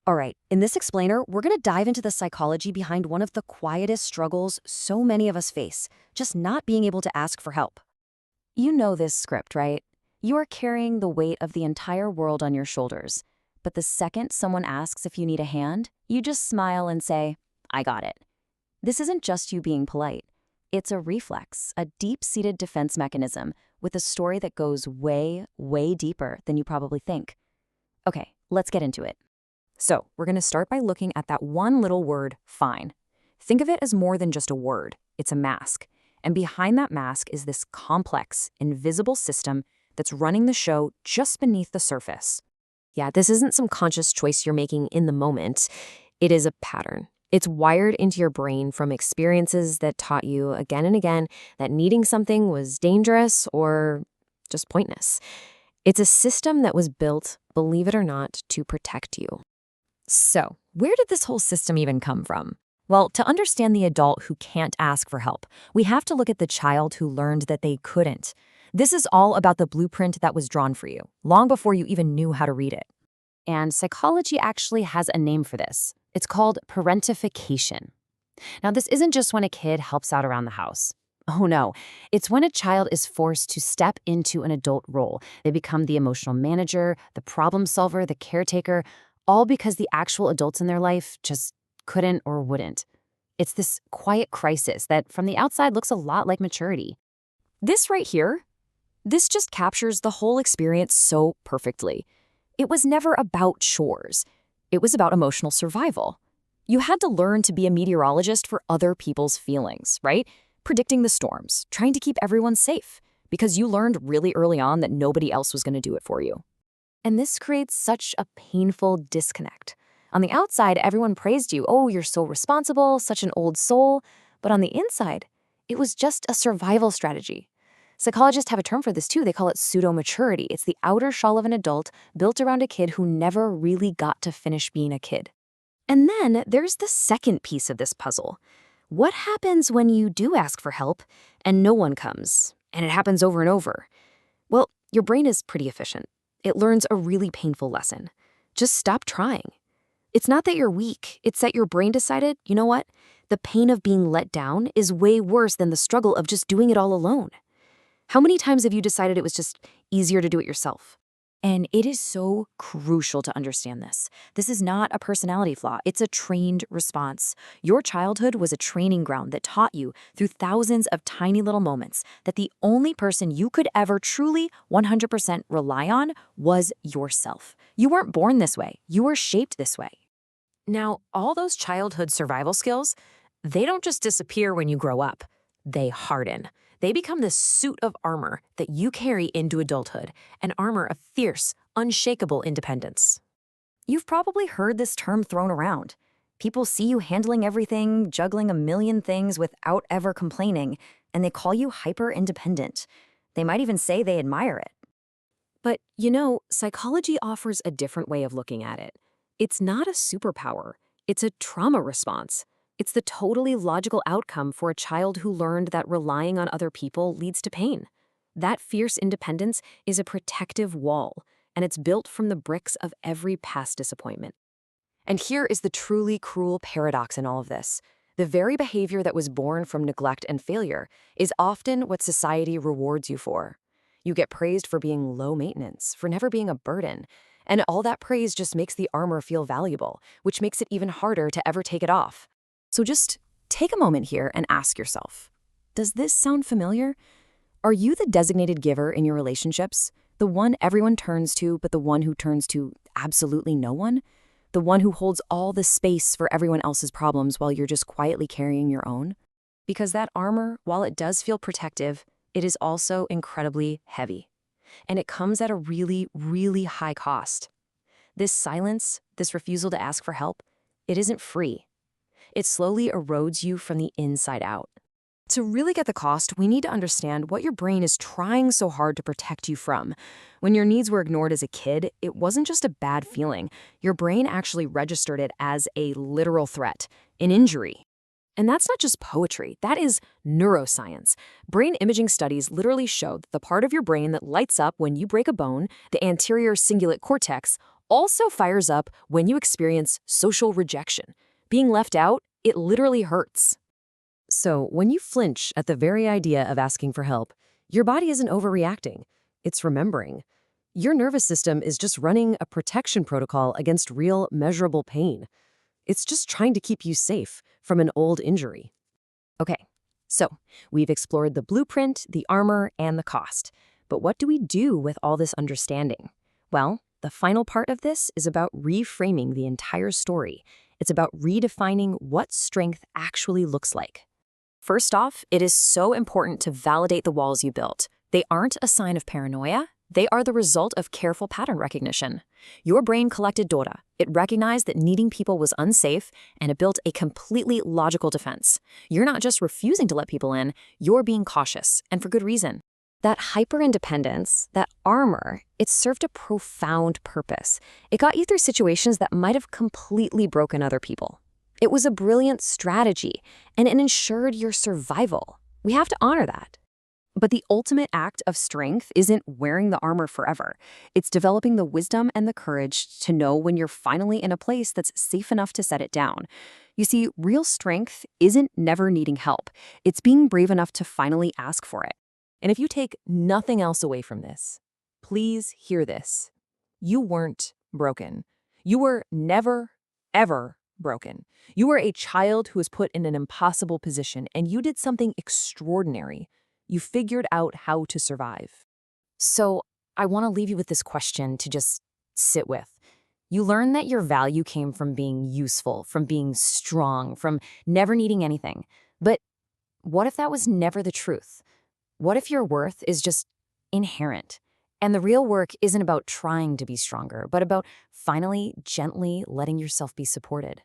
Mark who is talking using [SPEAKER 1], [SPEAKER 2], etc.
[SPEAKER 1] All right, in this explainer, we're going to dive into the psychology behind one of the quietest struggles so many of us face, just not being able to ask for help. You know this script, right? You are carrying the weight of the entire world on your shoulders. But the second someone asks if you need a hand, you just smile and say, I got it. This isn't just you being polite. It's a reflex, a deep-seated defense mechanism with a story that goes way, way deeper than you probably think. Okay, let's get into it. So, we're going to start by looking at that one little word, fine. Think of it as more than just a word. It's a mask. And behind that mask is this complex, invisible system that's running the show just beneath the surface.
[SPEAKER 2] Yeah, this isn't some conscious choice you're making in the moment. It is a pattern. It's wired into your brain from experiences that taught you again and again that needing something was dangerous or just pointless. It's a system that was built, believe it or not, to protect you. So, where did this whole system even come from? Well, to understand the adult who can't ask for help, we have to look at the child who learned that they couldn't. This is all about the blueprint that was drawn for you, long before you even knew how to read it. And psychology actually has a name for this. It's called parentification. Now, this isn't just when a kid helps out around the house. Oh no, it's when a child is forced to step into an adult role. They become the emotional manager, the problem solver, the caretaker, all because the actual adults in their life just couldn't or wouldn't. It's this quiet crisis that from the outside looks a lot like maturity. This right here, this just captures the whole experience so perfectly. It was never about chores. It was about emotional survival. You had to learn to be a meteorologist for other people's feelings, right? Predicting the storms, trying to keep everyone safe, because you learned really early on that nobody else was going to do it for you. And this creates such a painful disconnect. On the outside, everyone praised you. Oh, you're so responsible, such an old soul. But on the inside, it was just a survival strategy. Psychologists have a term for this too. They call it pseudo-maturity. It's the outer shell of an adult built around a kid who never really got to finish being a kid. And then there's the second piece of this puzzle. What happens when you do ask for help and no one comes, and it happens over and over? Well, your brain is pretty efficient. It learns a really painful lesson. Just stop trying. It's not that you're weak. It's that your brain decided, you know what? The pain of being let down is way worse than the struggle of just doing it all alone. How many times have you decided it was just easier to do it yourself? And it is so crucial to understand this. This is not a personality flaw. It's a trained response. Your childhood was a training ground that taught you through thousands of tiny little moments that the only person you could ever truly 100% rely on was yourself. You weren't born this way. You were shaped this way. Now, all those childhood survival skills, they don't just disappear when you grow up. They harden. They become this suit of armor that you carry into adulthood, an armor of fierce, unshakable independence. You've probably heard this term thrown around. People see you handling everything, juggling a million things without ever complaining, and they call you hyper-independent. They might even say they admire it. But, psychology offers a different way of looking at it. It's not a superpower. It's a trauma response. It's the totally logical outcome for a child who learned that relying on other people leads to pain. That fierce independence is a protective wall, and it's built from the bricks of every past disappointment. And here is the truly cruel paradox in all of this. The very behavior that was born from neglect and failure is often what society rewards you for. You get praised for being low maintenance, for never being a burden, and all that praise just makes the armor feel valuable, which makes it even harder to ever take it off. So just take a moment here and ask yourself, does this sound familiar? Are you the designated giver in your relationships? The one everyone turns to, but the one who turns to absolutely no one? The one who holds all the space for everyone else's problems while you're just quietly carrying your own? Because that armor, while it does feel protective, it is also incredibly heavy. And it comes at a really, really high cost. This silence, this refusal to ask for help, it isn't free. It slowly erodes you from the inside out. To really get the cost, we need to understand what your brain is trying so hard to protect you from. When your needs were ignored as a kid, it wasn't just a bad feeling. Your brain actually registered it as a literal threat, an injury. And that's not just poetry, that is neuroscience. Brain imaging studies literally show that the part of your brain that lights up when you break a bone, the anterior cingulate cortex, also fires up when you experience social rejection. Being left out, it literally hurts. So when you flinch at the very idea of asking for help, your body isn't overreacting. It's remembering. Your nervous system is just running a protection protocol against real, measurable pain. It's just trying to keep you safe from an old injury. Okay, so we've explored the blueprint, the armor, and the cost. But what do we do with all this understanding? Well, the final part of this is about reframing the entire story. It's about redefining what strength actually looks like. First off, it is so important to validate the walls you built. They aren't a sign of paranoia. They are the result of careful pattern recognition. Your brain collected data. It recognized that needing people was unsafe, and it built a completely logical defense. You're not just refusing to let people in, you're being cautious, and for good reason. That hyper-independence, that armor, it served a profound purpose. It got you through situations that might have completely broken other people. It was a brilliant strategy, and it ensured your survival. We have to honor that. But the ultimate act of strength isn't wearing the armor forever. It's developing the wisdom and the courage to know when you're finally in a place that's safe enough to set it down. You see, real strength isn't never needing help. It's being brave enough to finally ask for it. And if you take nothing else away from this, please hear this. You weren't broken. You were never, ever broken. You were a child who was put in an impossible position, and you did something extraordinary. You figured out how to survive. So I want to leave you with this question to just sit with. You learned that your value came from being useful, from being strong, from never needing anything. But what if that was never the truth? What if your worth is just inherent? And the real work isn't about trying to be stronger, but about finally, gently letting yourself be supported.